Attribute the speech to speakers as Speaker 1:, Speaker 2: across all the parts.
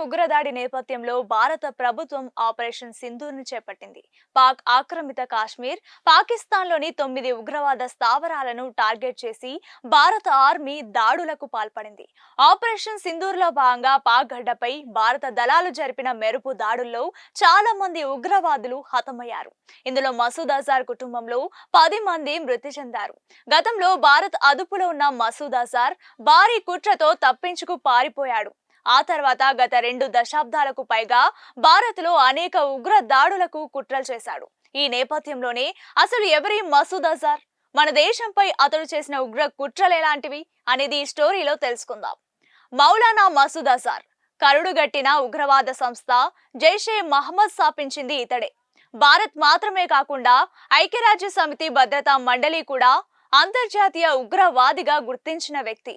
Speaker 1: ఉగ్రదాడి నేపథ్యంలో భారత ప్రభుత్వం ఆపరేషన్ సింధూర్ను చేపట్టింది. పాక్ ఆక్రమిత కాశ్మీర్, పాకిస్తాన్లోని 9 ఉగ్రవాద స్థావరాలను టార్గెట్ చేసి భారత ఆర్మీ దాడులకు పాల్పడింది. ఆపరేషన్ సింధూర్లో భాగంగా పాక్ గడ్డపై భారత దళాలు జరిపిన మెరుపు దాడుల్లో చాలా మంది ఉగ్రవాదులు హతమయ్యారు. ఇందులో మసూద్ అజార్ కుటుంబంలో 10 మంది మృతి చెందారు. గతంలో భారత్ అదుపులో ఉన్న మసూద్ అజార్ భారీ కుట్రతో తప్పించుకు పారిపోయాడు. ఆ తర్వాత గత 2 దశాబ్దాలకు పైగా భారత్లో అనేక ఉగ్ర దాడులకు కుట్రలు చేశాడు. ఈ నేపథ్యంలోనే అసలు ఎవరి మసూద్ అజార్, మన దేశంపై అతడు చేసిన ఉగ్ర కుట్రలు ఎలాంటివి అనేది ఈ స్టోరీలో తెలుసుకుందాం. మౌలానా మసూద్ అజార్ కరుడుగట్టిన ఉగ్రవాద సంస్థ జైషే మహమ్మద్ స్థాపించింది ఇతడే. భారత్ మాత్రమే కాకుండా ఐక్యరాజ్య సమితి భద్రతా మండలి కూడా అంతర్జాతీయ ఉగ్రవాదిగా గుర్తించిన వ్యక్తి.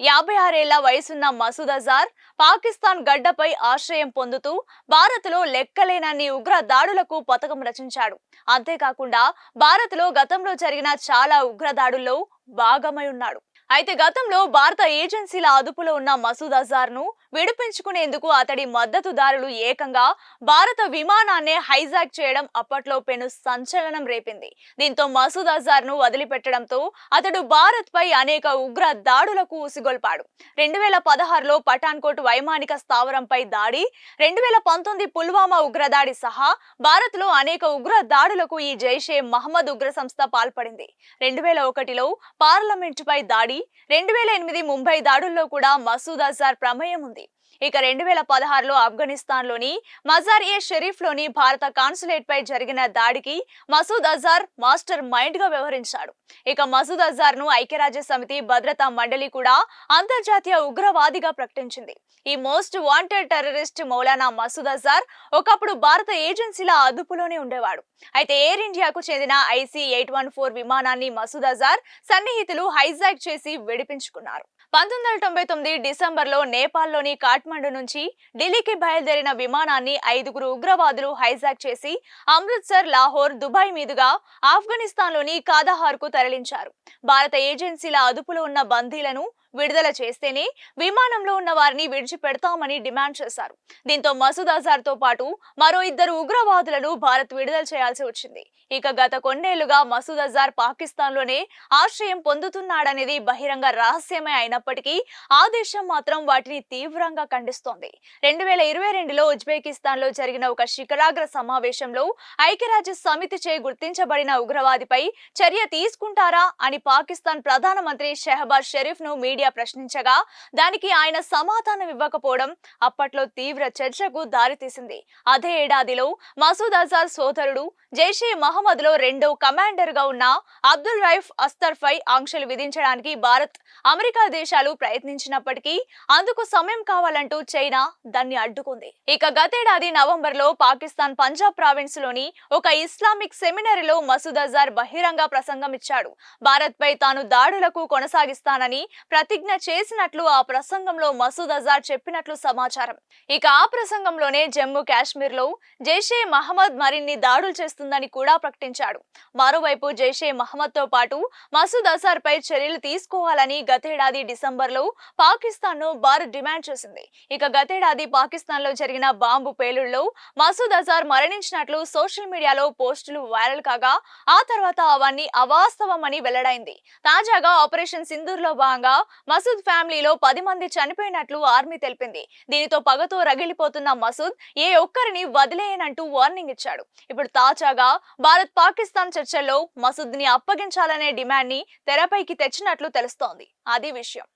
Speaker 1: 56 ఏళ్ల వయసున్న మసూద్ అజార్ పాకిస్తాన్ గడ్డపై ఆశ్రయం పొందుతూ భారత్లో లెక్కలేనన్ని ఉగ్ర దాడులకు పథకం రచించాడు. అంతేకాకుండా భారత్లో గతంలో జరిగిన చాలా ఉగ్ర దాడుల్లో భాగమై ఉన్నాడు. అయితే గతంలో భారత ఏజెన్సీల అదుపులో ఉన్న మసూద్ అజార్ ను విడిపించుకునేందుకు అతడి మద్దతుదారులు ఏకంగా భారత విమానాన్నే హైజాక్ చేయడం అప్పట్లో పెను సంచలనం రేపింది. దీంతో మసూద్ అజార్ ను వదిలిపెట్టడంతో అతడు భారత్ పై అనేక ఉగ్ర దాడులకు ఉసిగొల్పాడు. 2016లో పఠాన్కోట్ వైమానిక స్థావరంపై దాడి, 2019 పుల్వామా ఉగ్రదాడి సహా భారత్ లో అనేక ఉగ్ర దాడులకు ఈ జైషే మహమ్మద్ ఉగ్ర సంస్థ పాల్పడింది. 2001లో పార్లమెంటుపై దాడి, 2008 ముంబై దాడుల్లో కూడా మసూద్ అజార్ ప్రమేయం ఉంది. ఇక 2016లో ఆఫ్ఘనిస్తాన్లోని మజార్-ఏ-షరీఫ్లోని భారత కాన్సులేట్ పై జరిగిన దాడికి మసూద్ అజార్ మాస్టర్ మైండ్ గా వ్యవహరించాడు. ఇక మసూద్ అజార్ ను ఐక్యరాజ్య సమితి భద్రతా మండలి కూడా అంతర్జాతీయ ఉగ్రవాదిగా ప్రకటించింది. ఈ most wanted terrorist Maulana Masood Azhar ఒకప్పుడు భారత ఏజెన్సీల అదుపులోనే ఉండేవాడు. అయితే ఎయిర్ ఇండియాకు చెందిన IC-814 విమానాన్ని మసూద్ అజార్ సన్నిహితులు హైజాక్ చేసి విడిపించుకున్నారు. 1999 డిసెంబర్లో నేపాల్లోని కాఠ్మండు నుంచి ఢిల్లీకి బయలుదేరిన విమానాన్ని 5గురు ఉగ్రవాదులు హైజాక్ చేసి అమృత్సర్, లాహోర్, దుబాయ్ మీదుగా ఆఫ్ఘనిస్తాన్లోని కాందహార్ కు తరలించారు. భారత ఏజెన్సీల అదుపులో ఉన్న బందీలను విడుదల చేస్తేనే విమానంలో ఉన్న వారిని విడిచిపెడతామని డిమాండ్ చేశారు. దీంతో మసూద్ అజార్ తో పాటు మరో 2 ఉగ్రవాదులను భారత్ విడుదల చేయాల్సి వచ్చింది. ఇక గత కొన్నేళ్లుగా మసూద్ అజార్ పాకిస్తాన్లోనే ఆశ్రయం పొందుతున్నాడనేది బహిరంగ రహస్యమే అయినప్పటికీ ఆ దేశం మాత్రం వాటిని తీవ్రంగా ఖండిస్తోంది. 2022లో ఉజ్బెకిస్తాన్లో జరిగిన ఒక శిఖరాగ్ర సమావేశంలో ఐక్యరాజ్య సమితిచే గుర్తించబడిన ఉగ్రవాదిపై చర్య తీసుకుంటారా అని పాకిస్తాన్ ప్రధానమంత్రి షెహబాజ్ షరీఫ్ ను మీడియా ప్రశ్నించగా దానికి ఆయన సమాధానం ఇవ్వకపోవడం అప్పట్లో తీవ్ర చర్చకు దారితీసింది. అదే ఏడాదిలో మసూద్ అజార్ సోదరుడు జైషే మహమ్మద్ లో 2వ కమాండర్ గా ఉన్న అబ్దుల్ రౌఫ్ అస్తర్ పై ఆంక్షలు విధించడానికి భారత్, అమెరికా దేశాలు ప్రయత్నించినప్పటికీ అందుకు సమయం కావాలంటూ చైనా దాన్ని అడ్డుకుంది. ఇక గతేడాది నవంబర్లో పాకిస్తాన్ పంజాబ్ ప్రావిన్స్ లోని ఒక ఇస్లామిక్ సెమినరీలో మసూద్ అజార్ బహిరంగ ప్రసంగం ఇచ్చాడు. భారత్ పై తాను దాడులకు కొనసాగిస్తానని ప్రతిజ్ఞ చేసినట్లు ఆ ప్రసంగంలో మసూద్ అజార్ చెప్పినట్లు సమాచారం. ఇక ఆ ప్రసంగంలోనే జమ్మూ కాశ్మీర్ లో జైషే మహమ్మద్ మరిన్ని దాడులు చేస్తుందని కూడా ప్రకటించాడు. మరోవైపు జైషే మహమ్మద్ తో పాటు మసూద్ అజార్ పై చర్యలు తీసుకోవాలని గతేడాది డిసెంబర్లో పాకిస్తాన్ ను భారత్ డిమాండ్ చేసింది. ఇక గతేడాది పాకిస్తాన్ లో జరిగిన బాంబు పేలుళ్లో మసూద్ అజార్ మరణించినట్లు సోషల్ మీడియాలో పోస్టులు వైరల్ కాగా ఆ తర్వాత అవన్నీ అవాస్తవమని వెల్లడైంది. తాజాగా ఆపరేషన్ సింధూర్ లో భాగంగా మసూద్ ఫ్యామిలీలో 10 మంది చనిపోయినట్లు ఆర్మీ తెలిపింది. దీనితో పగతో రగిలిపోతున్న మసూద్ ఏ ఒక్కరిని వదిలేయనంటూ వార్నింగ్ ఇచ్చాడు. ఇప్పుడు తాజాగా భారత్ పాకిస్తాన్ చర్చల్లో మసూద్ ని అప్పగించాలనే డిమాండ్ ని తెరపైకి తెచ్చినట్లు తెలుస్తోంది. అది విషయం.